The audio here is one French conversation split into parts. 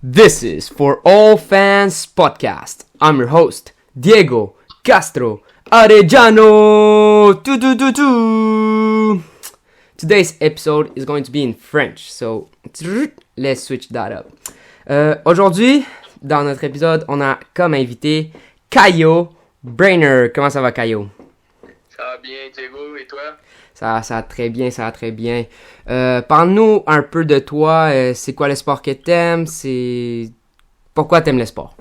This is For All Fans Podcast. I'm your host, Diego Castro Arellano. Today's episode is going to be in French, so let's switch that up. Aujourd'hui, dans notre épisode, on a comme invité Caio Brainer. Comment ça va, Caio? Ça va bien, Diego, et toi? Ça va très bien, ça va très bien. Parle-nous un peu de toi. C'est quoi le sport que t'aimes? Pourquoi t'aimes le sport?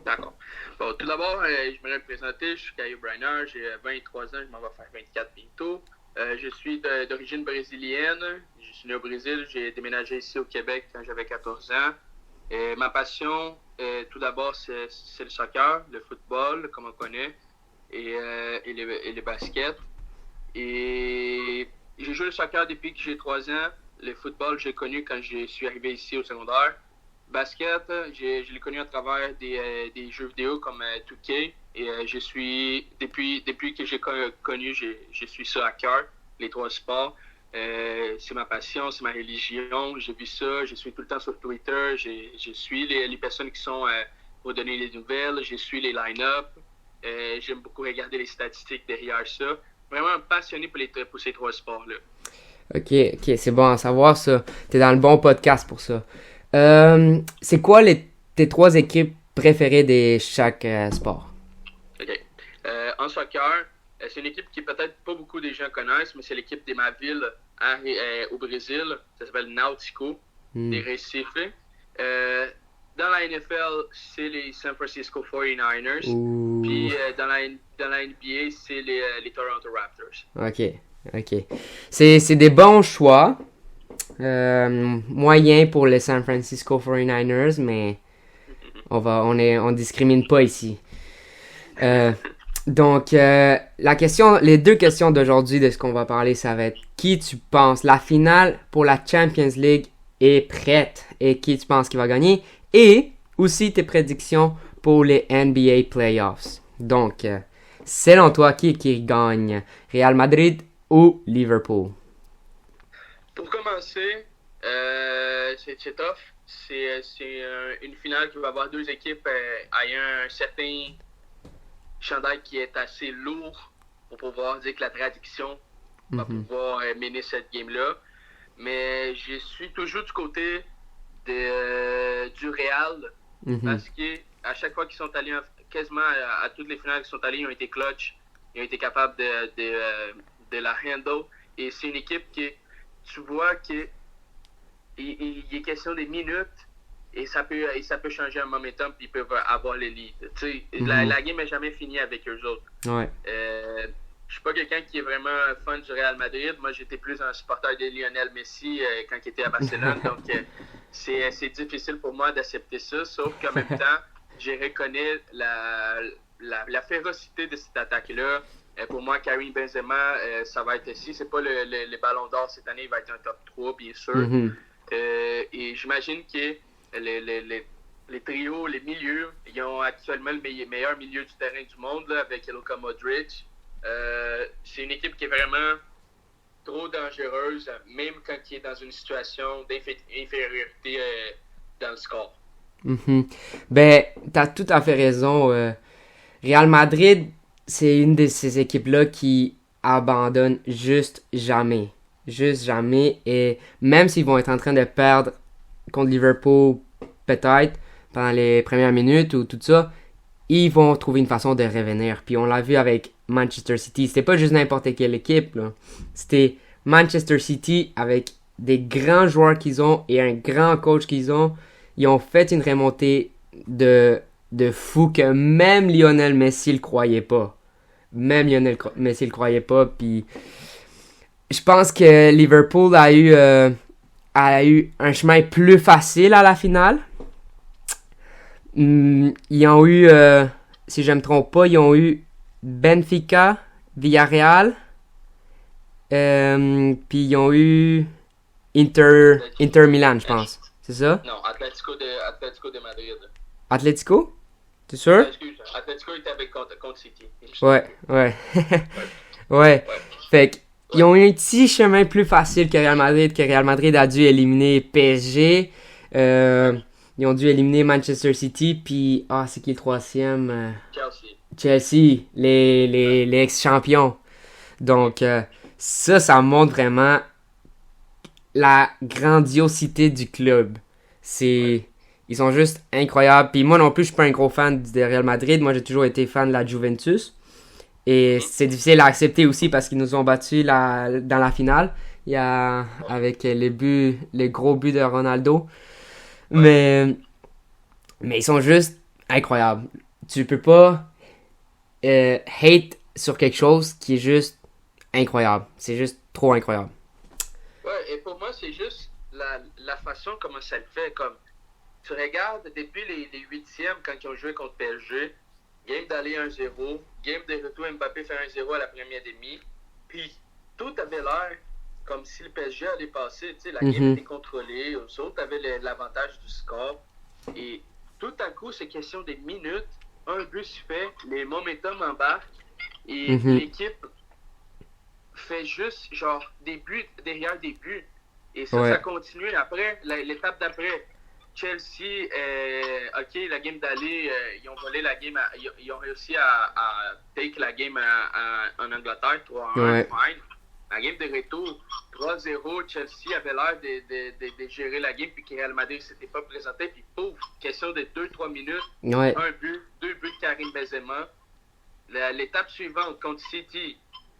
D'accord. Bon, tout d'abord, je me présenter. Je suis Caio Brainer, j'ai 23 ans, je m'en vais faire 24 bientôt. Je suis d'origine brésilienne. Je suis né au Brésil. J'ai déménagé ici au Québec quand j'avais 14 ans. Ma passion, tout d'abord, c'est le soccer, le football, comme on connaît, et le basket. Et j'ai joué le soccer depuis que j'ai 3 ans. Le football, j'ai connu quand je suis arrivé ici au secondaire. Basket, je l'ai connu à travers des jeux vidéo comme 2K. Et depuis que j'ai connu, je suis ça à cœur, les 3 sports. C'est ma passion, c'est ma religion. J'ai vu ça, je suis tout le temps sur Twitter. Je suis les personnes qui sont pour donner les nouvelles. Je suis les line-up. J'aime beaucoup regarder les statistiques derrière ça. Vraiment passionné pour ces 3 sports-là. Ok, c'est bon à savoir ça. T'es dans le bon podcast pour ça. C'est quoi tes 3 équipes préférées de chaque sport? Ok. En soccer, c'est une équipe qui peut-être pas beaucoup de gens connaissent, mais c'est l'équipe de ma ville au Brésil. Ça s'appelle Náutico, des Recife. Dans la NFL, c'est les San Francisco 49ers. Puis dans la NBA, c'est les Toronto Raptors. Ok. C'est des bons choix. Moyen pour les San Francisco 49ers, mais on discrimine pas ici. Donc, les 2 questions d'aujourd'hui de ce qu'on va parler, ça va être qui tu penses la finale pour la Champions League est prête et qui tu penses qui va gagner, et aussi tes prédictions pour les NBA Playoffs. Donc, selon toi, qui gagne? Real Madrid ou Liverpool? Pour commencer, c'est tough. C'est une finale qui va avoir 2 équipes ayant un certain chandail qui est assez lourd pour pouvoir dire que la tradition va pouvoir mener cette game-là. Mais je suis toujours du côté du Real parce que à chaque fois qu'ils sont allés, quasiment à toutes les finales qui sont allés, ils ont été clutch, ils ont été capables de la handle. Et c'est une équipe qui, tu vois qu'il est question des minutes et ça peut changer un momentum puis ils peuvent avoir le lead. La game n'est jamais finie avec eux autres. Ouais. Je suis pas quelqu'un qui est vraiment fan du Real Madrid. Moi, j'étais plus un supporter de Lionel Messi quand il était à Barcelone. Donc, c'est difficile pour moi d'accepter ça. Sauf qu'en même temps, je reconnais la férocité de cette attaque-là. Pour moi, Karim Benzema, ça va être si c'est pas le Ballon d'Or cette année, il va être un top 3, bien sûr. Et j'imagine que les trios, les milieux, ils ont actuellement le meilleur milieu du terrain du monde là, avec Luka Modric. C'est une équipe qui est vraiment trop dangereuse, même quand il est dans une situation d'infériorité dans le score. Ben, t'as tout à fait raison. Real Madrid, c'est une de ces équipes-là qui abandonne juste jamais. Juste jamais. Et même s'ils vont être en train de perdre contre Liverpool, peut-être, pendant les premières minutes ou tout ça, ils vont trouver une façon de revenir. Puis on l'a vu avec Manchester City. C'était pas juste n'importe quelle équipe, là. C'était Manchester City avec des grands joueurs qu'ils ont et un grand coach qu'ils ont. Ils ont fait une remontée de fou que même Lionel Messi le croyait pas. Puis je pense que Liverpool a eu un chemin plus facile à la finale. Ils ont eu, si je me trompe pas, ils ont eu Benfica, Villarreal, puis ils ont eu Inter Milan, je pense. C'est ça? Non, Atlético de Madrid. Atlético? T'es sûr? Excuse, Atlético était avec contre City. Ouais. Ouais. Fait qu'ils ont eu un petit chemin plus facile que Real Madrid a dû éliminer PSG. Ils ont dû éliminer Manchester City, puis c'est qui le troisième? Chelsea. Chelsea, les ex-champions. Donc, ça montre vraiment la grandiosité du club. Ouais. Ils sont juste incroyables. Puis moi non plus, je suis pas un gros fan du Real Madrid. Moi, j'ai toujours été fan de la Juventus. Et Mhm. c'est difficile à accepter aussi parce qu'ils nous ont battus dans la finale. Ouais. Avec les gros buts de Ronaldo. Ouais. Mais, mais ils sont juste incroyables. Tu peux pas hate sur quelque chose qui est juste incroyable. C'est juste trop incroyable. Ouais, et pour moi, c'est juste la façon comment ça le fait. Comme tu regardes depuis les huitièmes quand ils ont joué contre PSG, game d'aller 1-0, game de retour Mbappé fait 1-0 à la première demi, puis tout avait l'air comme si le PSG allait passer. Tu sais, la game Mhm. était contrôlée, eux autres avaient l'avantage du score, et tout à coup, c'est question des minutes, un but se fait, les momentum embarquent, et Mhm. l'équipe fait juste genre des buts derrière des buts. Et ça Ouais. continue après, l'étape d'après. Chelsea, OK, la game d'aller, ils ont volé la game, ils ont réussi à take la game en Angleterre, 3-1, Ouais. fine. La game de retour, 3-0, Chelsea avait l'air de gérer la game, puis que Real Madrid ne s'était pas présenté, puis pouf, question de 2-3 minutes, Ouais. un but, deux buts de Karim Benzema. L'étape suivante contre City,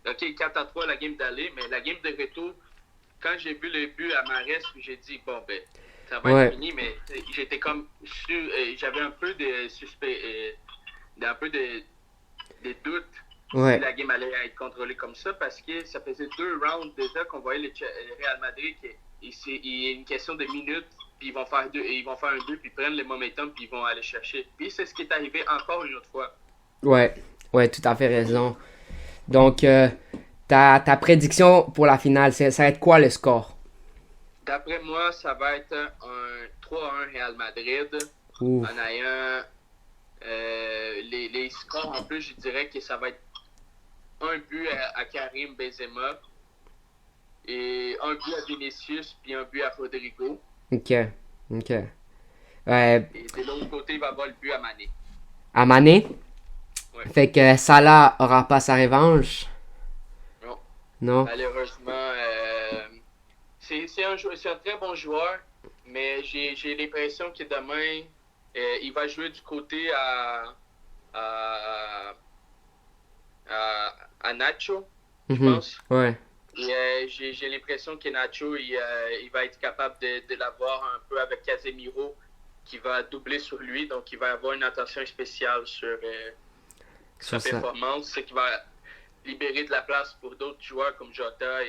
OK, 4-3 la game d'aller, mais la game de retour, quand j'ai vu le but à Mahrez, j'ai dit, bon, ben, ça va être Ouais. fini, mais j'étais comme, j'avais un peu de suspect, un peu de doute si Ouais. la game allait être contrôlée comme ça, parce que ça faisait 2 rounds déjà qu'on voyait le Real Madrid, il y a une question de minutes, puis ils vont faire un but, puis ils prennent le momentum, puis ils vont aller chercher. Puis c'est ce qui est arrivé encore une autre fois. Ouais. Ouais, tout à fait raison. Donc, ta prédiction pour la finale, ça va être quoi le score? D'après moi, ça va être un 3-1 Real Madrid Ouh. en ayant les scores en plus, je dirais que ça va être un but à Karim Benzema et un but à Vinicius puis un but à Rodrigo. Ok. Ok. Ouais. Et de l'autre côté, il va avoir le but à Mané. À Mané. Ouais. Fait que Salah aura pas sa revanche. Non. Non? Malheureusement, c'est un très bon joueur, mais j'ai l'impression que demain, il va jouer du côté à, à Nacho, je Mhm. pense. Ouais. Et j'ai l'impression que Nacho, il va être capable de l'avoir un peu avec Casemiro, qui va doubler sur lui. Donc, il va avoir une attention spéciale sur sa Sur ça. performance, ce qui va libérer de la place pour d'autres joueurs comme Jota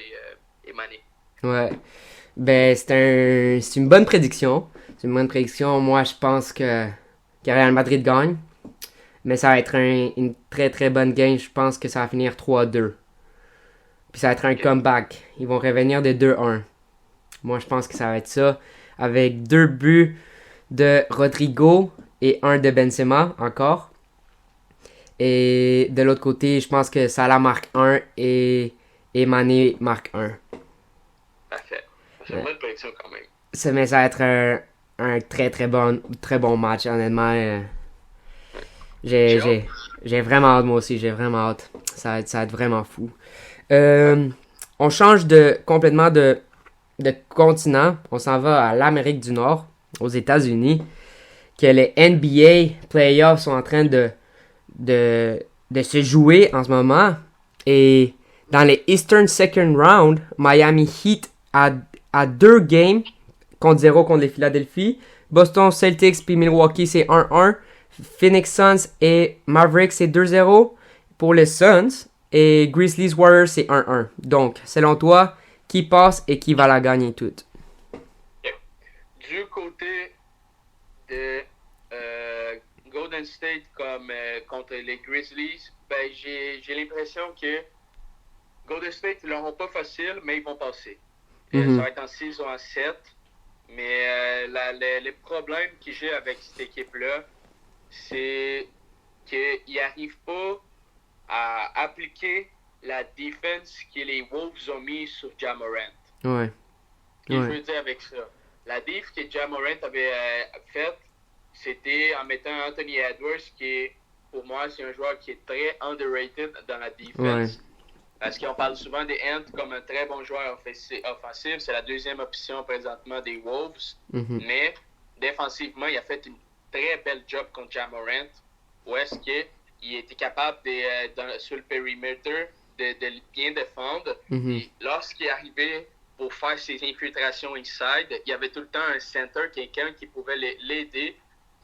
et Mané. Ouais. Ben, c'est une bonne prédiction. C'est une bonne prédiction. Moi, je pense que Real Madrid gagne. Mais ça va être une très très bonne game. Je pense que ça va finir 3-2. Puis ça va être un OK. comeback. Ils vont revenir de 2-1. Moi, je pense que ça va être ça. Avec 2 buts de Rodrigo et un de Benzema encore. Et de l'autre côté, je pense que Salah marque un et Mané marque un. Parfait. C'est une Ouais. bonne prédiction quand même. Mais ça va être un très bon match, honnêtement. J'ai, J'ai hâte. j'ai, j'ai vraiment hâte, moi aussi. J'ai vraiment hâte. Ça va être vraiment fou. Euh, on change complètement de continent. On s'en va à l'Amérique du Nord, aux États-Unis. Que les NBA playoffs sont en train de se jouer en ce moment. Et dans les Eastern Second Round, Miami Heat a 2 games contre 0 contre les Philadelphie. Boston Celtics puis Milwaukee c'est 1-1. Phoenix Suns et Mavericks c'est 2-0 pour les Suns. Et Grizzlies Warriors c'est 1-1. Donc, selon toi, qui passe et qui va la gagner toute? OK. Du côté de Golden State comme contre les Grizzlies, ben j'ai l'impression que Golden State, ils l'auront pas facile, mais ils vont passer. Ça Mhm. va être en 6 ou en 7. Mais les problèmes que j'ai avec cette équipe-là, c'est qu'ils n'arrivent pas à appliquer la défense que les Wolves ont mis sur Ja Morant. Ouais. Qu'est-ce que je Ouais. veux dire avec ça? La diff que Ja Morant avait faite, c'était en mettant Anthony Edwards, qui est, pour moi, c'est un joueur qui est très underrated dans la defense. Ouais. Parce qu'on parle souvent des Ant comme un très bon joueur offensif. C'est la deuxième option présentement des Wolves. Mhm. Mais défensivement, il a fait une très belle job contre Ja Morant. Où est-ce qu'il était capable, sur le périmètre, de bien défendre. Mhm. Et lorsqu'il arrivait pour faire ses infiltrations inside, il y avait tout le temps un center, quelqu'un qui pouvait l'aider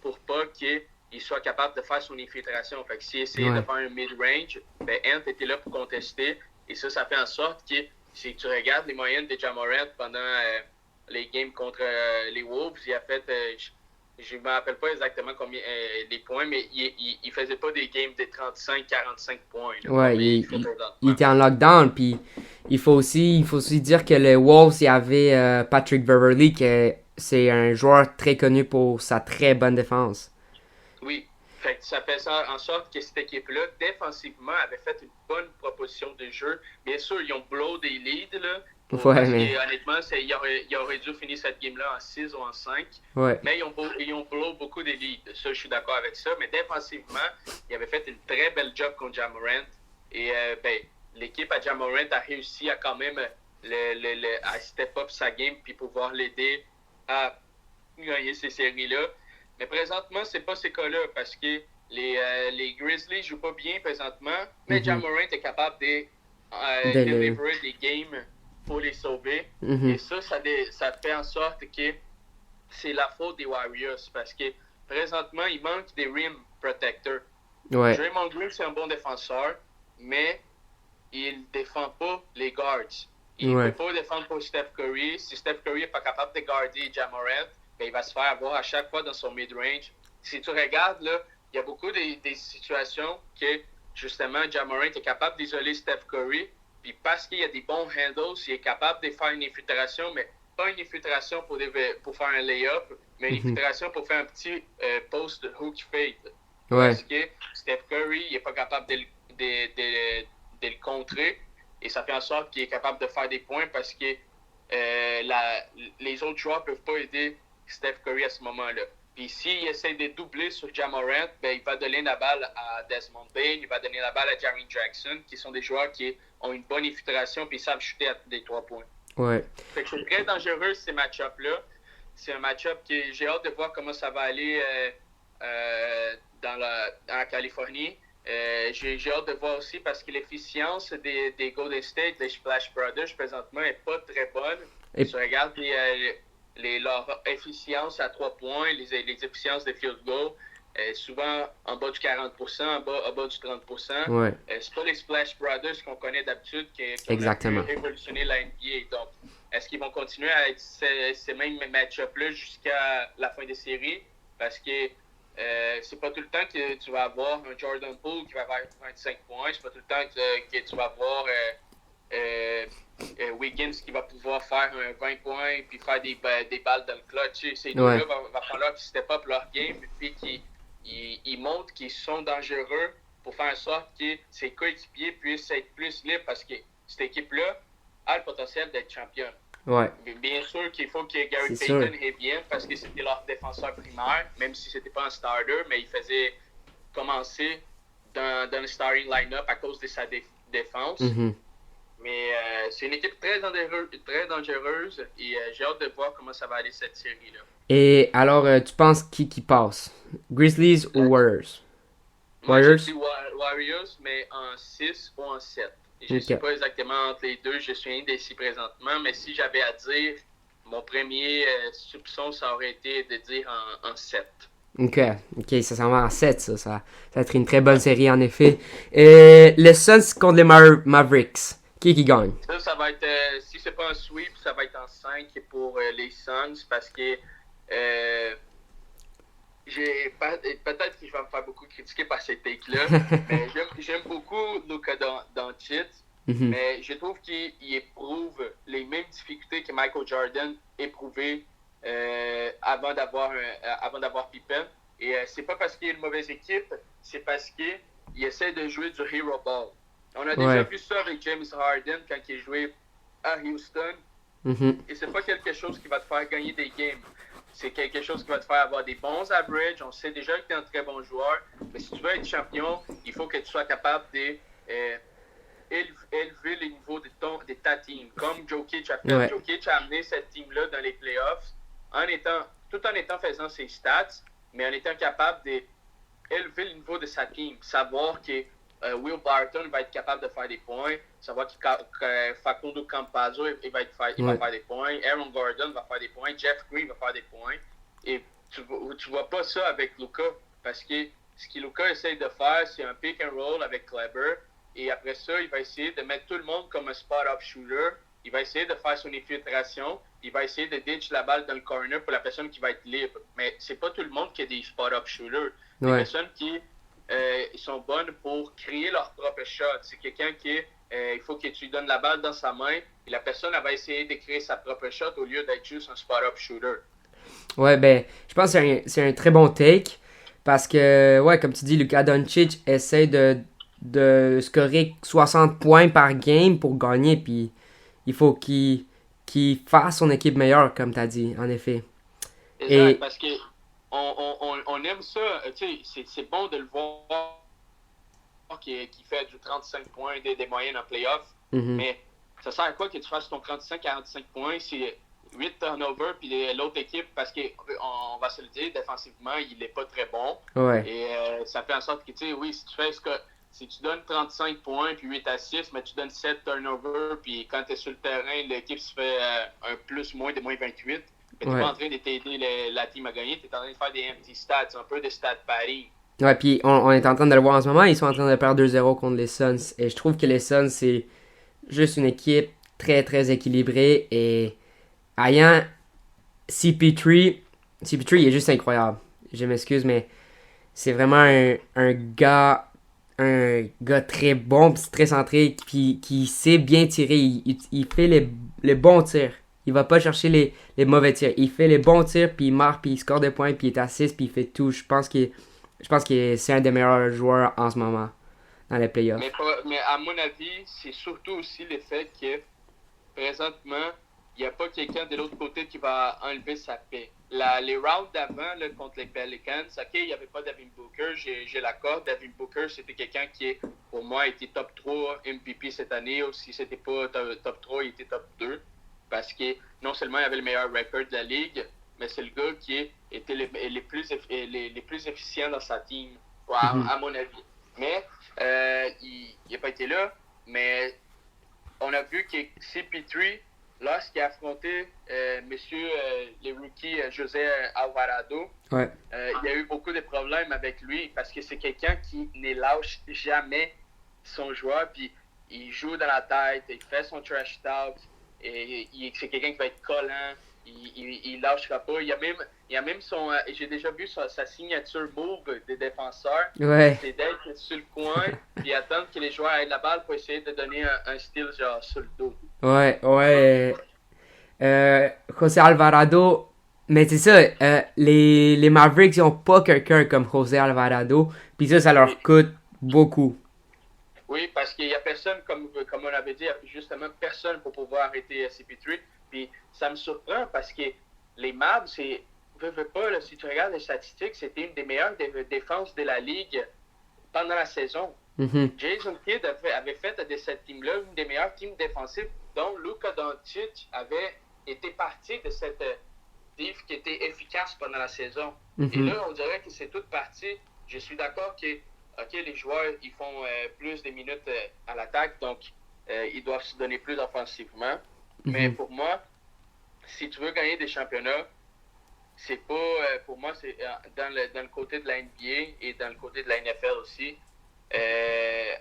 pour pas qu'il soit capable de faire son infiltration. Fait que s'il essayait de faire un mid-range, ben Ant était là pour contester. Et ça fait en sorte que si tu regardes les moyennes de Ja Morant pendant les games contre les Wolves, il a fait, je ne me rappelle pas exactement combien les points, mais il faisait pas des games de 35-45 points. Là, Ouais, il était en lockdown, puis il faut aussi dire que les Wolves, il y avait Patrick Beverley, qui c'est un joueur très connu pour sa très bonne défense. Oui, fait que ça fait ça en sorte que cette équipe-là, défensivement, avait fait une bonne proposition de jeu. Bien sûr, ils ont blow des leads, là. Ouais, Parce mais... que, honnêtement, ils auraient dû finir cette game-là en 6 ou en 5. Ouais. Mais ils ont blow beaucoup des leads. Ça, je suis d'accord avec ça. Mais défensivement, ils avaient fait une très belle job contre Ja Morant. Et l'équipe à Ja Morant a réussi à quand même à step up sa game puis pouvoir l'aider à gagner ces séries-là. Mais présentement, c'est pas ces cas-là parce que les Grizzlies jouent pas bien présentement, mais Ja Morant est capable de deliver des games pour les sauver. Et ça fait en sorte que c'est la faute des Warriors parce que présentement, il manque des rim protectors. Ouais. Draymond Green, c'est un bon défenseur, mais il défend pas les guards. Il ne peut pas défendre pour Steph Curry. Si Steph Curry n'est pas capable de garder Ja Morant, ben, il va se faire avoir à chaque fois dans son mid-range. Si tu regardes, là, il y a beaucoup des situations que, justement, Ja Morant est capable d'isoler Steph Curry. Puis parce qu'il y a des bons handles, il est capable de faire une infiltration, mais pas une infiltration pour faire un lay-up, mais une infiltration pour faire un petit post hook fade. Ouais. Parce que Steph Curry n'est pas capable de le contrer. Et ça fait en sorte qu'il est capable de faire des points parce que les autres joueurs ne peuvent pas aider Steph Curry à ce moment-là. Puis s'il essaie de doubler sur Ja Morant, ben, il va donner la balle à Desmond Bane, il va donner la balle à Jaren Jackson, qui sont des joueurs qui ont une bonne infiltration puis ils savent shooter à des 3 points. Ouais. Fait que c'est très dangereux ces match-ups-là. C'est un match-up que j'ai hâte de voir comment ça va aller dans la Californie. J'ai hâte de voir aussi parce que l'efficience des Golden State, des Splash Brothers, présentement, n'est pas très bonne. Si tu regardes leur efficience à 3 points, les efficiences de field goal, souvent en bas du 40%, en bas du 30%. Ouais. C'est pas les Splash Brothers qu'on connaît d'habitude qui ont révolutionné la NBA. Donc, est-ce qu'ils vont continuer à être ces mêmes match-ups-là jusqu'à la fin des séries? Parce que c'est pas tout le temps que tu vas avoir un Jordan Poole qui va avoir 25 points. C'est pas tout le temps que tu vas avoir Wiggins qui va pouvoir faire un 20 points puis faire des balles dans le clutch. Ces deux-là, va falloir qu'ils step up leur game puis qu'ils montrent qu'ils sont dangereux pour faire en sorte que ses coéquipiers puissent être plus libres parce que cette équipe-là a le potentiel d'être championne. Ouais. Bien sûr qu'il faut que Gary Payton ait bien parce que c'était leur défenseur primaire, même si c'était pas un starter, mais il faisait commencer dans le starting line-up à cause de sa défense. Mais c'est une équipe très dangereuse et j'ai hâte de voir comment ça va aller cette série-là. Et alors, tu penses qui passe? Grizzlies ou Warriors? Moi, je dis Warriors, mais en 6 ou en 7. Je ne sais pas exactement entre les deux, je suis indécis présentement, mais si j'avais à dire, mon premier soupçon, ça aurait été de dire en 7. Ok, ça s'en va en 7, ça va être une très bonne série en effet. Les Suns contre les Mavericks, qui gagne? Ça va être, si c'est pas un sweep, ça va être en 5 pour les Suns, parce que peut-être que je vais me faire beaucoup critiquer par ces takes-là, mais j'aime beaucoup Luka Doncic, mais je trouve qu'il éprouve les mêmes difficultés que Michael Jordan éprouvait avant d'avoir Pippen. Et c'est pas parce qu'il y a une mauvaise équipe, c'est parce qu'il essaie de jouer du hero ball. On a déjà vu ça avec James Harden quand il jouait à Houston. Mhm. Et c'est pas quelque chose qui va te faire gagner des games. C'est quelque chose qui va te faire avoir des bons averages. On sait déjà que tu es un très bon joueur. Mais si tu veux être champion, il faut que tu sois capable de élever le niveau de ta team. Comme Jokic a fait. Ouais. Jokic a amené cette team-là dans les playoffs tout en étant faisant ses stats, mais en étant capable d'élever le niveau de sa team. Savoir que Will Barton va être capable de faire des points. Savoir que Facundo Campazzo il va faire des points. Aaron Gordon va faire des points. Jeff Green va faire des points. Et tu vois pas ça avec Luka. Parce que ce que Luka essaye de faire, c'est un pick and roll avec Kleber. Et après ça, il va essayer de mettre tout le monde comme un spot-up shooter. Il va essayer de faire son infiltration. Il va essayer de ditch la balle dans le corner pour la personne qui va être libre. Mais c'est pas tout le monde qui a des spot-up shooters. Des personnes qui sont bonnes pour créer leur propre shot. C'est quelqu'un qui il faut que tu lui donnes la balle dans sa main et la personne elle va essayer de créer sa propre shot au lieu d'être juste un spot-up shooter. Ouais, ben, je pense que c'est un très bon take. Parce que, ouais, comme tu dis, Luka Doncic essaie de scorer 60 points par game pour gagner. Puis il faut qu'il fasse son équipe meilleure, comme tu as dit, en effet. Exact, parce que on aime ça. Tu sais, c'est bon de le voir qui fait du 35 points des moyennes en playoff. Mm-hmm. Mais ça sert à quoi que tu fasses ton 35-45 points? C'est 8 turnovers, puis l'autre équipe, parce qu'on va se le dire, défensivement, il n'est pas très bon. Ouais. Et ça fait en sorte que, tu sais, oui, si tu donnes 35 points, puis 8 assists, mais tu donnes 7 turnovers, puis quand tu es sur le terrain, l'équipe se fait un plus-moins de moins 28, mais tu n'es pas en train de t'aider la team à gagner, tu es en train de faire des empty stats, un peu de stat padding. Ouais, puis on est en train de le voir en ce moment, ils sont en train de perdre 2-0 contre les Suns. Et je trouve que les Suns, c'est juste une équipe très, très équilibrée. Et ayant CP3 il est juste incroyable. Je m'excuse, mais c'est vraiment un gars très bon, très centré, puis qui sait bien tirer. Il fait les bons tirs. Il va pas chercher les mauvais tirs. Il fait les bons tirs, puis il marque, puis il score des points, puis il est assist, puis il fait tout. Je pense que c'est un des meilleurs joueurs en ce moment dans les playoffs. Mais à mon avis, c'est surtout aussi le fait que présentement, il n'y a pas quelqu'un de l'autre côté qui va enlever sa paix. Les rounds d'avant contre les Pelicans, ok, il n'y avait pas Devin Booker, j'ai l'accord. Devin Booker, c'était quelqu'un qui, pour moi, était top 3 MVP cette année, ou si c'était pas top 3, il était top 2. Parce que non seulement il avait le meilleur record de la ligue, mais c'est le gars qui était les plus efficients dans sa team, à mon avis. Mais il n'a pas été là, mais on a vu que CP3, lorsqu'il a affronté les rookies José Alvarado, ouais. Il y a eu beaucoup de problèmes avec lui parce que c'est quelqu'un qui ne lâche jamais son joueur, puis il joue dans la tête, il fait son trash talk, et c'est quelqu'un qui va être collant, il lâchera pas. Il y a même j'ai déjà vu sa signature move des défenseurs. Ouais. C'est d'être sur le coin et attendre que les joueurs aient la balle pour essayer de donner un steal genre sur le dos. Ouais. José Alvarado, mais c'est ça, les Mavericks ils ont pas quelqu'un comme José Alvarado, puis ça leur coûte beaucoup. Oui, parce qu'il y a personne, comme on avait dit, il y a justement personne pour pouvoir arrêter CP3. Puis ça me surprend parce que les Mavs, veux pas, là, si tu regardes les statistiques, c'était une des meilleures défenses de la ligue pendant la saison. Mm-hmm. Jason Kidd avait fait de cette team-là une des meilleures teams défensives dont Luka Doncic avait été parti de cette div qui était efficace pendant la saison. Mm-hmm. Et là, on dirait que c'est toute partie. Je suis d'accord que les joueurs ils font plus de minutes à l'attaque, donc ils doivent se donner plus offensivement. Mm-hmm. Mais pour moi, si tu veux gagner des championnats, c'est pas pour moi c'est dans le côté de la NBA et dans le côté de la NFL aussi.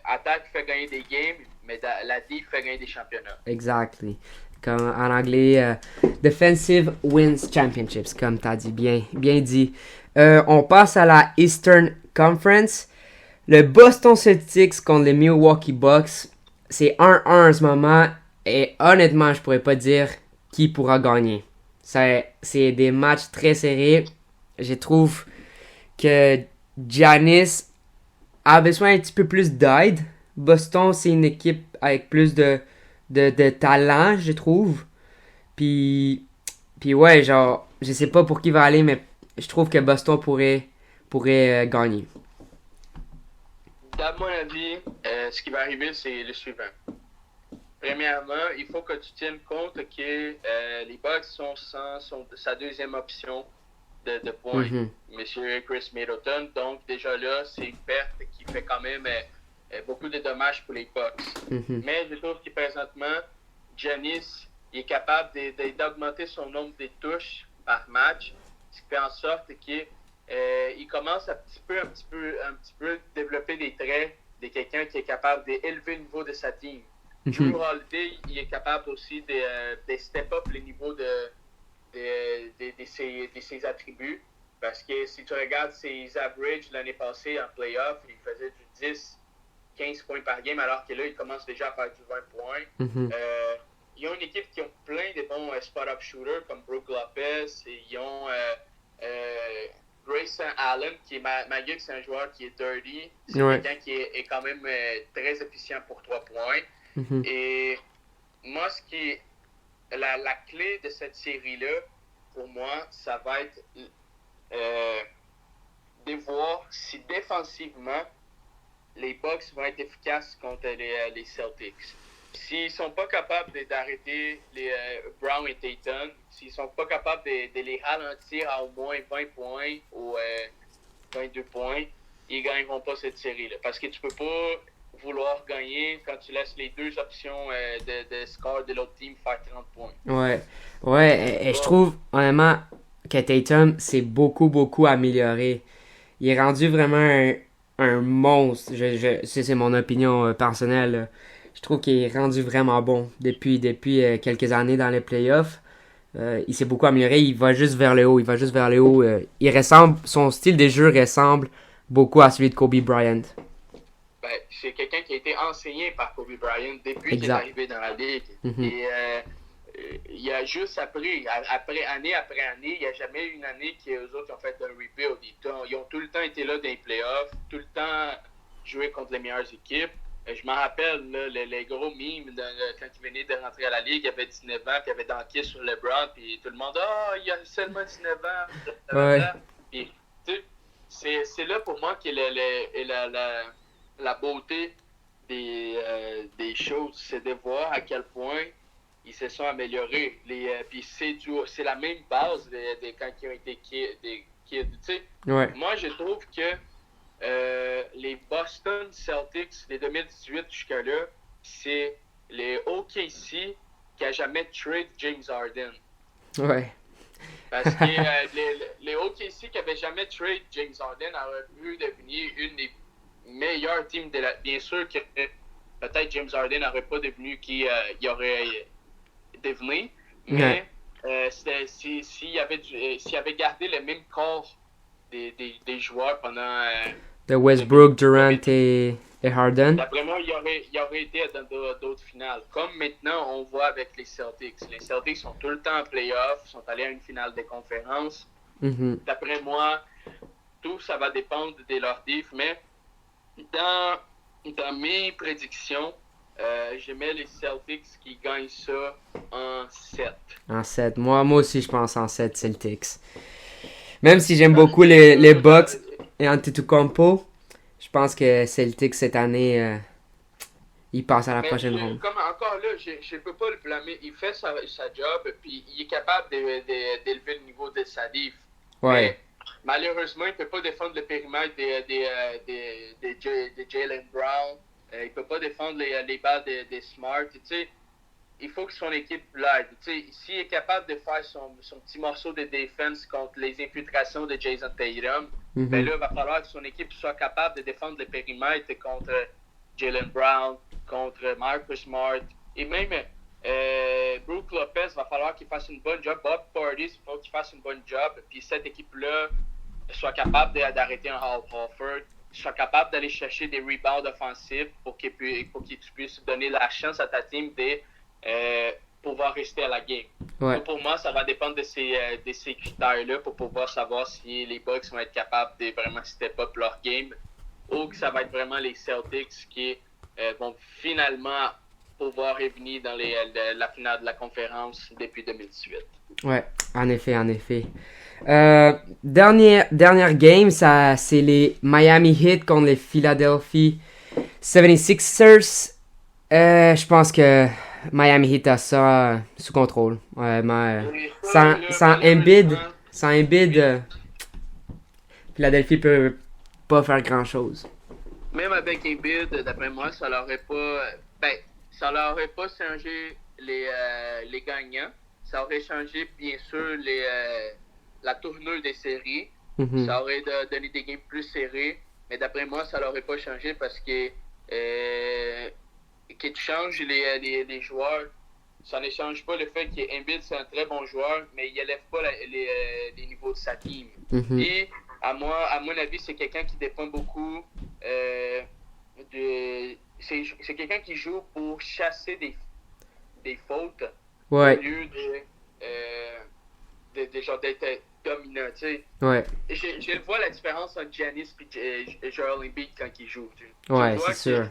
Attaque fait gagner des games, mais la D fait gagner des championnats. Exactly. Comme en anglais, Defensive Wins Championships, comme tu as dit, bien dit. On passe à la Eastern Conference. Le Boston Celtics contre les Milwaukee Bucks, c'est 1-1 en ce moment. Et honnêtement, je pourrais pas dire qui pourra gagner. C'est des matchs très serrés. Je trouve que Giannis a besoin un petit peu plus d'aide. Boston, c'est une équipe avec plus de talent, je trouve. Puis, puis ouais, genre, je sais pas pour qui va aller, mais je trouve que Boston pourrait gagner. Dans mon avis, ce qui va arriver, c'est le suivant. Premièrement, il faut que tu tiennes compte que les Bucks sont sa deuxième option de points, Mhm, Monsieur Chris Middleton. Donc, déjà là, c'est une perte qui fait quand même beaucoup de dommages pour les Bucks. mhm. Mais je trouve que présentement, Giannis il est capable d'augmenter son nombre de touches par match, ce qui fait en sorte qu'il commence à un petit peu développer des traits de quelqu'un qui est capable d'élever le niveau de sa team. Drew Holiday, il est capable aussi de step up le niveau de ses attributs. Parce que si tu regardes ses averages l'année passée en playoff, il faisait du 10-15 points par game, alors que là, il commence déjà à faire du 20 points. Mhm. Ils ont une équipe qui ont plein de bons spot-up shooters comme Brook Lopez. Et ils ont Grayson Allen, qui est malgré que c'est un joueur qui est dirty, c'est Ouais. quelqu'un qui est quand même très efficient pour 3 points. Mhm. Et moi, ce qui est la clé de cette série-là, pour moi, ça va être de voir si défensivement, les Bucks vont être efficaces contre les Celtics. S'ils ne sont pas capables d'arrêter les Brown et Tatum, s'ils ne sont pas capables de les ralentir à au moins 20 points ou 22 points, ils ne gagneront pas cette série-là. Parce que tu ne peux pas vouloir gagner quand tu laisses les deux options de score de l'autre team faire 30 points. Ouais. Ouais, et je trouve, honnêtement, que Tatum s'est beaucoup amélioré. Il est rendu vraiment un monstre. C'est mon opinion personnelle, là. Je trouve qu'il est rendu vraiment bon depuis quelques années dans les playoffs. Il s'est beaucoup amélioré. Il va juste vers le haut. Son style de jeu ressemble beaucoup à celui de Kobe Bryant. Ben, c'est quelqu'un qui a été enseigné par Kobe Bryant depuis qu'il est Exact. arrivé dans la ligue. Mhm. Et il a juste appris, année après année, il n'y a jamais eu une année qu'eux autres ont fait un rebuild. Ils ont tout le temps été là dans les playoffs, tout le temps joué contre les meilleures équipes. Je m'en rappelle, là, les gros memes, quand il venait de rentrer à la ligue, il avait 19 ans, puis il avait danké sur LeBron, puis tout le monde, il a seulement 19 ans. Ouais. Puis, tu sais, c'est là pour moi que la beauté des choses, c'est de voir à quel point ils se sont améliorés. Puis c'est la même base de quand ils ont été kids. Tu sais, Ouais. moi, je trouve que les Boston Celtics de 2018 jusqu'à là, c'est les OKC qui a jamais trade James Harden. Ouais. Parce que les OKC qui n'avaient jamais trade James Harden auraient pu devenir une des meilleures teams de la. Bien sûr que peut-être James Harden n'aurait pas devenu qui il aurait devenu, mais s'il avait gardé le même corps des joueurs pendant. De Westbrook, Durant et Harden. D'après moi, il aurait été dans d'autres finales. Comme maintenant, on voit avec les Celtics. Les Celtics sont tout le temps en playoff, sont allés à une finale de conférence. Mhm. D'après moi, tout ça va dépendre de leur diff, mais dans mes prédictions, je mets les Celtics qui gagnent ça en 7. En 7. Moi aussi, je pense en 7 Celtics. Même si j'aime beaucoup les Bucks et Antetokounmpo, je pense que Celtics cette année, il passe à la prochaine ronde. Comme encore là, je ne peux pas le blâmer. Il fait sa job, puis il est capable d'élever le niveau de sa diff. Ouais. Mais, malheureusement, il ne peut pas défendre le périmètre de Jaylen Brown. Il ne peut pas défendre les balles de Smart. Tu sais, il faut que son équipe l'aide. Tu sais, s'il est capable de faire son petit morceau de défense contre les infiltrations de Jason Tatum, ben là, il va falloir que son équipe soit capable de défendre le périmètre contre Jaylen Brown, contre Marcus Smart, et même Brook Lopez, va falloir qu'il fasse une bonne job. Bob Portis, il faut qu'il fasse une bonne job. Puis cette équipe-là soit capable d'arrêter un Hal Horford, soit capable d'aller chercher des rebounds offensifs pour que tu puisses donner la chance à ta team de pouvoir rester à la game. Ouais. Donc pour moi, ça va dépendre de ces critères-là pour pouvoir savoir si les Bucks vont être capables de vraiment step up leur game ou que ça va être vraiment les Celtics qui vont finalement pouvoir revenir dans la finale de la conférence depuis 2018. Ouais, en effet, en effet. Dernière game, ça, c'est les Miami Heat contre les Philadelphia 76ers. Je pense que Miami Heat a ça sous contrôle. Ouais, mais, sans Embiid, Philadelphie peut pas faire grand-chose. Même avec Embiid, d'après moi, ça leur aurait pas changé les gagnants. Ça aurait changé, bien sûr, la tournure des séries. Mhm. Ça aurait donné des games plus serrés. Mais d'après moi, ça l'aurait pas changé parce que tu changes les joueurs. Ça ne change pas le fait qu'Embiid, c'est un très bon joueur, mais il n'élève pas les niveaux de sa team. Mhm. Et à mon avis, c'est quelqu'un qui dépend beaucoup c'est quelqu'un qui joue pour chasser des fautes Ouais, au lieu de genre d'être dominant, tu sais. ouais, Je vois la différence entre Giannis et Joel Embiid quand ils jouent. Tu ouais, vois c'est sûr.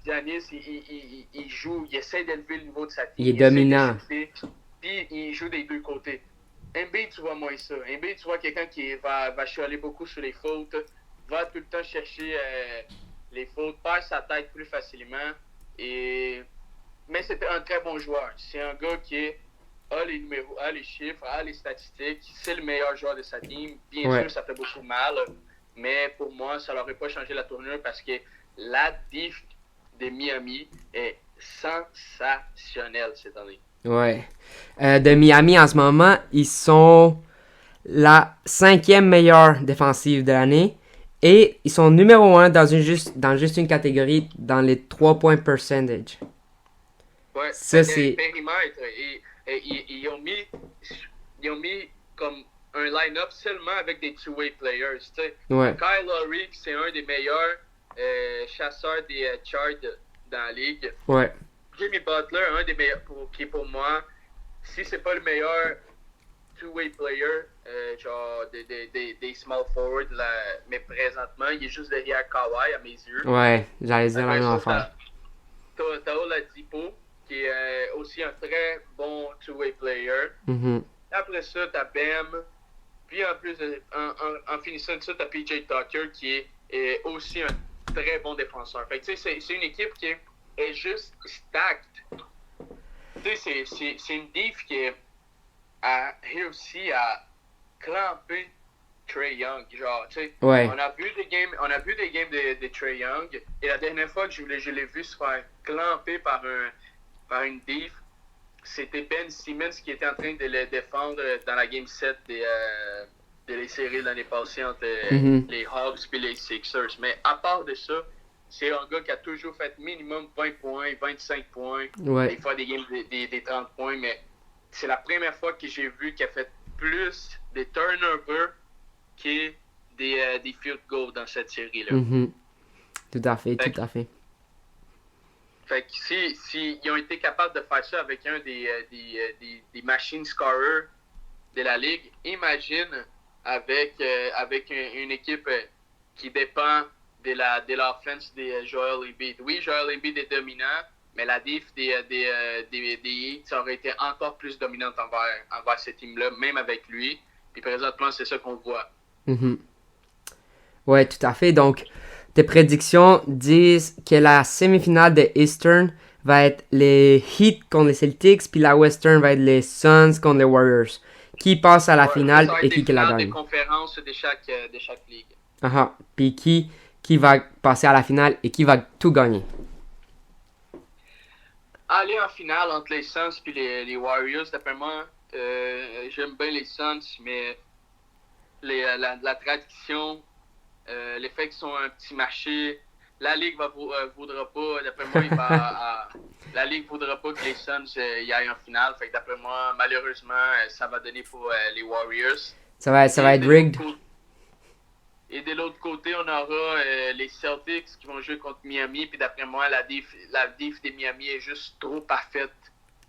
Giannis, il joue, il essaie d'élever le niveau de sa team. Il est essaie de dominant. shooter, puis il joue des deux côtés. Embiid, tu vois moins ça. Embiid, tu vois quelqu'un qui va chialer beaucoup sur les fautes, va tout le temps chercher les fautes, perd sa tête plus facilement. Mais c'est un très bon joueur. C'est un gars qui a les numéros, a les chiffres, a les statistiques. C'est le meilleur joueur de sa team. Bien Ouais. sûr, ça fait beaucoup mal. Mais pour moi, ça n'aurait pas changé la tournure parce que la diff de Miami est sensationnelle cette année. Ouais. De Miami en ce moment, ils sont la 5e meilleure défensive de l'année. Et ils sont numéro 1 dans juste une catégorie dans les 3 points percentage. Ouais, Ça, c'est. périmètre. Ils ont mis comme un line-up seulement avec des two-way players. T'sais. Ouais. Kyle Lowry, c'est un des meilleurs chasseurs des charts dans la ligue. Ouais. Jimmy Butler, un des meilleurs, qui pour moi, si c'est pas le meilleur two-way player, genre des small forwards, là, mais présentement, il est juste derrière Kawhi à mes yeux. Ouais, j'allais dire la Après même ça, affaire. t'as Oladipo, qui est aussi un très bon two-way player. Mhm. Après ça, t'as Bam. Puis en plus, en finissant de ça, t'as PJ Tucker, qui est aussi un très bon défenseur. Fait que tu sais, c'est une équipe qui est juste stacked. Tu sais, c'est une diff qui a réussi à clamper Trae Young. Genre, tu sais, Ouais. on a vu des games de Trae Young. Et la dernière fois que je l'ai vu se faire clamper par une diff, c'était Ben Simmons qui était en train de le défendre dans la game 7 de les séries de l'année passée entre Mhm. les Hawks et les Sixers. Mais à part de ça, c'est un gars qui a toujours fait minimum 20 points, 25 points, Ouais. des fois des games des 30 points, mais c'est la première fois que j'ai vu qu'il a fait plus des turnovers que des field goals dans cette série-là. Mhm. Tout à fait, tout à fait. Fait que si ils ont été capables de faire ça avec un des machine scorers de la ligue, imagine avec une équipe qui dépend de l'offense de Joel Embiid. Oui, Joel Embiid est dominant, mais la diff des Heat, ça aurait été encore plus dominante envers ce team-là, même avec lui. Puis présentement, c'est ça qu'on voit. Mhm. Ouais, tout à fait. Donc, tes prédictions disent que la semi-finale de Eastern va être les Heat contre les Celtics, puis la Western va être les Suns contre les Warriors. Qui passe à la finale Ça va et être qui des la finales gagne. de conférence de chaque ligue. Ah, puis qui va passer à la finale et qui va tout gagner. Aller en finale entre les Suns et les Warriors, d'après moi, j'aime bien les Suns, mais la tradition, le fait qu'ils sont un petit marché, la Ligue voudra pas, d'après moi, la Ligue voudra pas que les Suns y aillent en finale. Fait que d'après moi, malheureusement, ça va donner pour les Warriors. Ça va être rigged. Et de l'autre côté, on aura les Celtics qui vont jouer contre Miami. Puis d'après moi, la diff de Miami est juste trop parfaite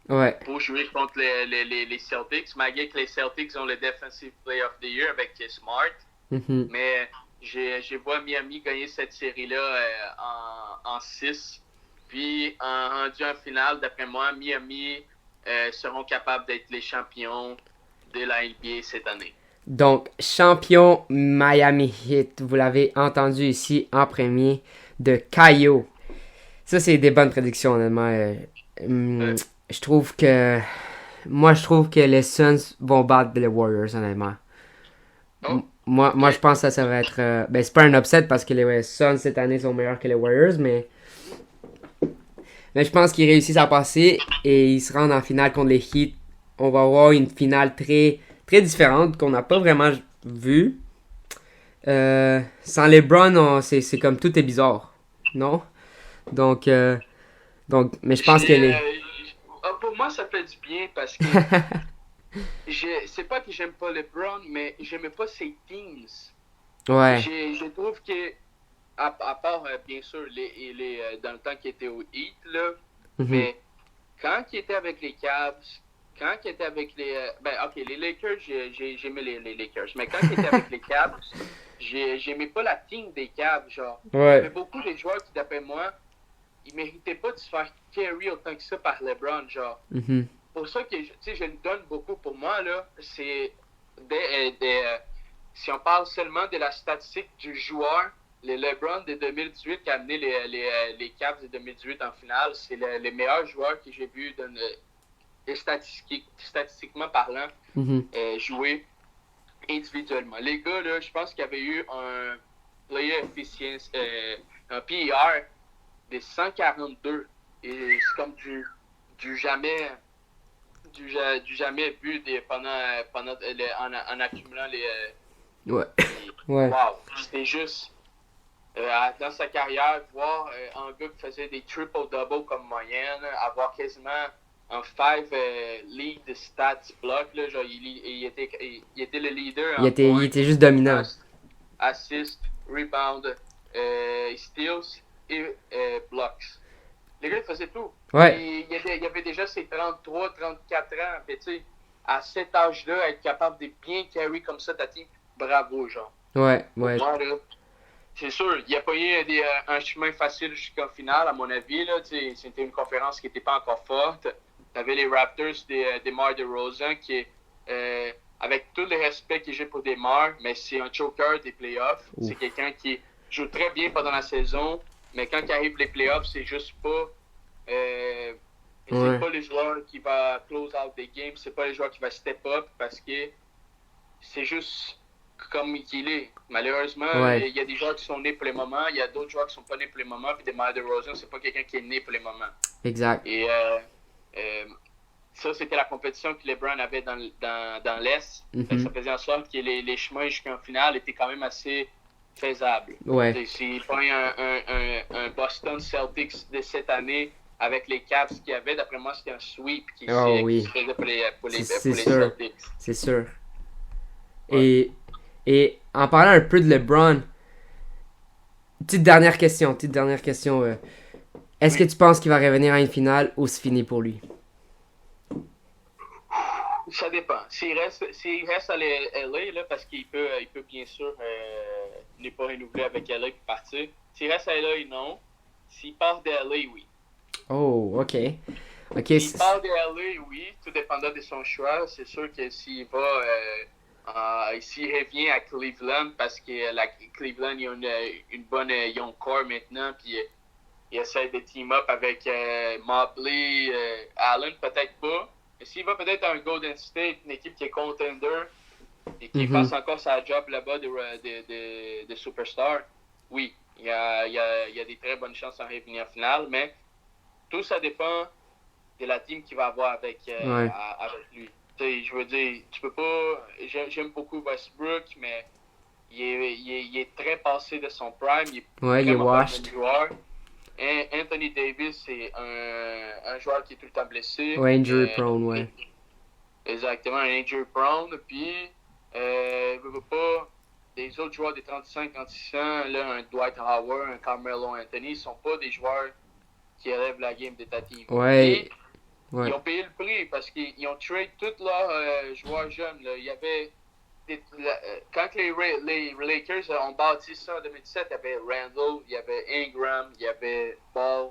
Ouais. pour jouer contre les Celtics. Malgré que les Celtics ont le Defensive Player of the Year avec Smart. Mhm. Mais je vois Miami gagner cette série-là en 6. Puis, rendu en finale, d'après moi, Miami seront capables d'être les champions de la NBA cette année. Donc, champion Miami Heat, vous l'avez entendu ici en premier de Caillou. Ça, c'est des bonnes prédictions, honnêtement. Je trouve que les Suns vont battre les Warriors, honnêtement. Oh. Moi, je pense que ça va être... c'est pas un upset parce que les Suns cette année sont meilleurs que les Warriors, mais je pense qu'ils réussissent à passer et ils se rendent en finale contre les Heat. On va avoir une finale très, très différente qu'on n'a pas vraiment vue. Sans LeBron, c'est comme tout est bizarre, non? Donc, mais je pense que pour moi, ça fait du bien parce que c'est pas que j'aime pas LeBron, mais j'aimais pas ses teams. Ouais. Je trouve que, à part, bien sûr, dans le temps qu'il était au Heat, là, mais quand il était avec les Cavs, quand il était avec les... les Lakers, j'aimais les Lakers. Mais quand il était avec les Cavs, j'aimais pas la team des Cavs, genre. Ouais. Il y avait beaucoup de joueurs qui, d'après moi, ils méritaient pas de se faire carry autant que ça par LeBron, genre. Pour ça que, je le donne beaucoup pour moi, là, c'est si on parle seulement de la statistique du joueur, le LeBron de 2018 qui a amené les Cavs de 2018 en finale, c'est le meilleur joueur que j'ai vu statistiquement parlant jouer individuellement. Les gars, là, je pense qu'il y avait eu un player efficiency, un PER de 142. Et c'est comme du jamais vu en accumulant les... Ouais. Wow! C'était juste... dans sa carrière, voir un gars qui faisait des triple-double comme moyenne, avoir quasiment un 5 lead de stats block, là, genre il était le leader. Il était juste dominant. Assist, rebound, steals et blocks. Les gars, ils faisaient tout. Ouais. Il avait déjà ses 33, 34 ans. Mais tu sais, à cet âge-là, être capable de bien carry comme ça ta team, bravo, genre. Ouais. Moi, là, c'est sûr, il n'y a pas eu un chemin facile jusqu'en finale, à mon avis. Là, c'était une conférence qui n'était pas encore forte. Tu avais les Raptors de DeMar DeRozan qui est, avec tout le respect que j'ai pour DeMar, mais c'est un choker des playoffs. Ouf. C'est quelqu'un qui joue très bien pendant la saison, mais quand il arrive les playoffs, c'est juste pas... c'est pas le joueur qui va close out des games, c'est pas le joueur qui va step up parce que c'est juste... comme il est. Malheureusement, il y a des joueurs qui sont nés pour les moments, il y a d'autres joueurs qui sont pas nés pour les moments, puis DeMar DeRozan, c'est pas quelqu'un qui est né pour les moments. Exact. Et ça, c'était la compétition que LeBron avait dans l'Est. Ça faisait en sorte que les chemins jusqu'en finale étaient quand même assez faisables. Ouais. C'est pas un Boston Celtics de cette année avec les Cavs qu'il y avait. D'après moi, c'était un sweep qui se faisait pour les Celtics. C'est sûr. Ouais. Et en parlant un peu de LeBron, petite dernière question. Est-ce que tu penses qu'il va revenir à une finale ou c'est fini pour lui? Ça dépend. S'il reste à LA, là, parce qu'il peut bien sûr ne pas renouveler avec LA et partir. S'il reste à LA, non. S'il part de LA, oui. Oh, ok. S'il part de LA, oui. Tout dépendant de son choix. C'est sûr que s'il va... s'il revient à Cleveland, parce que Cleveland, ils ont une bonne young core maintenant, puis il essaie de team up avec Mobley, Allen, peut-être pas. Mais s'il va peut-être à un Golden State, une équipe qui est contender, et qui fasse encore sa job là-bas de superstar, oui, il y a des très bonnes chances en revenir en finale, mais tout ça dépend de la team qu'il va avoir avec lui. Je veux dire, tu peux pas... J'aime beaucoup Westbrook, mais il est très passé de son prime. Il est washed. Joueur. Anthony Davis, c'est un joueur qui est tout le temps blessé. Ouais, injury prone, ouais. Exactement, un injury prone. Puis, pas... Des autres joueurs de 35-36 ans, là, un Dwight Howard, un Carmelo Anthony, ils sont pas des joueurs qui élèvent la game de ta team. Ouais. Ils ont payé le prix parce qu'ils ont trade tous leurs joueurs jeunes. Là. Il y avait quand les Lakers ont bâti ça en 2017, il y avait Randall, il y avait Ingram, il y avait Ball.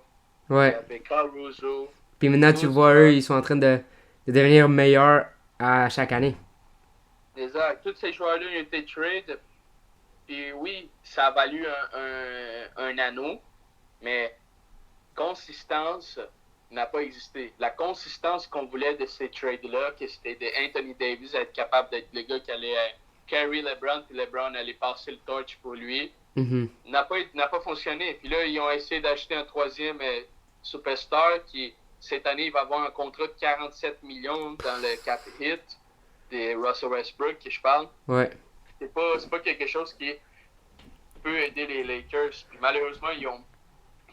Ouais. avec Caruso. Puis maintenant, tu vois, eux, ils sont en train de devenir meilleurs à chaque année. Exact. Tous ces joueurs-là ont été trade. Puis oui, ça a valu un anneau, mais consistance n'a pas existé. La consistance qu'on voulait de ces trades-là, que c'était d'Anthony Davis être capable d'être le gars qui allait carry LeBron, puis LeBron allait passer le torch pour lui, n'a pas fonctionné. Puis là, ils ont essayé d'acheter un troisième superstar qui, cette année, il va avoir un contrat de 47 millions dans le cap hit de Russell Westbrook, que je parle. Ouais. C'est pas quelque chose qui peut aider les Lakers. Puis malheureusement, ils n'ont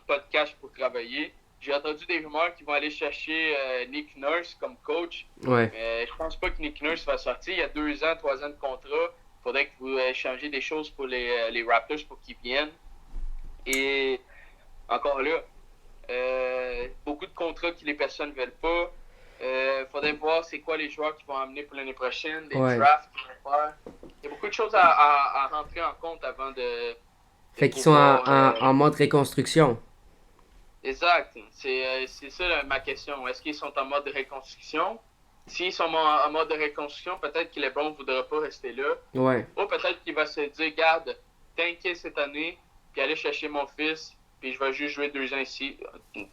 pas de cash pour travailler. J'ai entendu des rumeurs qu'ils vont aller chercher Nick Nurse comme coach. Ouais. Mais je pense pas que Nick Nurse va sortir. Il y a 2 ans, 3 ans de contrat. Il faudrait que vous changiez des choses pour les Raptors pour qu'ils viennent. Et encore là, beaucoup de contrats que les personnes ne veulent pas. Faudrait voir c'est quoi les joueurs qui vont amener pour l'année prochaine, des drafts qu'ils vont faire. Il y a beaucoup de choses à rentrer en compte avant de fait qu'ils sont en mode reconstruction. Exact. C'est ça ma question. Est-ce qu'ils sont en mode de reconstruction? S'ils sont en mode de reconstruction, peut-être que LeBron ne voudra pas rester là. Ouais. Ou peut-être qu'il va se dire, garde, t'inquiète cette année, puis aller chercher mon fils, puis je vais juste jouer 2 ans ici.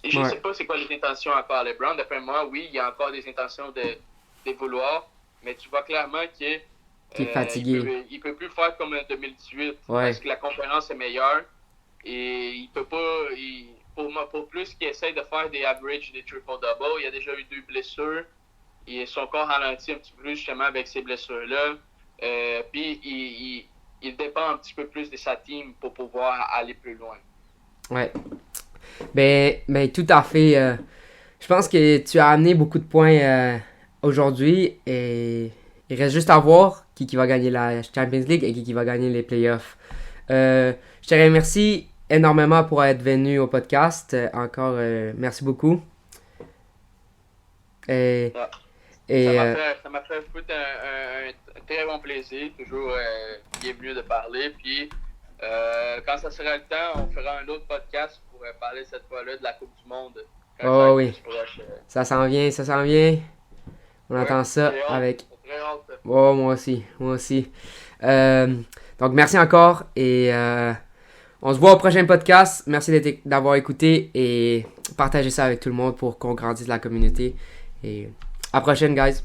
Je ne sais pas c'est quoi les intentions encore à LeBron. D'après moi, oui, il y a encore des intentions de vouloir, mais tu vois clairement qu'il est fatigué. Il peut plus faire comme en 2018, ouais. Parce que la conférence est meilleure, et il peut pas... Pour plus qu'il essaye de faire des averages, des triple-double, il a déjà eu 2 blessures. Et son corps ralentit un petit peu plus justement avec ces blessures-là. Puis il dépend un petit peu plus de sa team pour pouvoir aller plus loin. Ouais. Ben tout à fait. Je pense que tu as amené beaucoup de points aujourd'hui. Et il reste juste à voir qui va gagner la Champions League et qui va gagner les playoffs. Je te remercie énormément pour être venu au podcast. Encore, merci beaucoup. Ça m'a fait un très bon plaisir. Toujours bienvenu de parler. Puis, quand ça sera le temps, on fera un autre podcast pour parler cette fois-là de la Coupe du Monde. Oh oui. Ça s'en vient. On attend ça avec... Très hâte. Oh, moi aussi. Donc, merci encore et on se voit au prochain podcast. Merci d'avoir écouté et partagez ça avec tout le monde pour qu'on grandisse la communauté. Et à la prochaine, guys.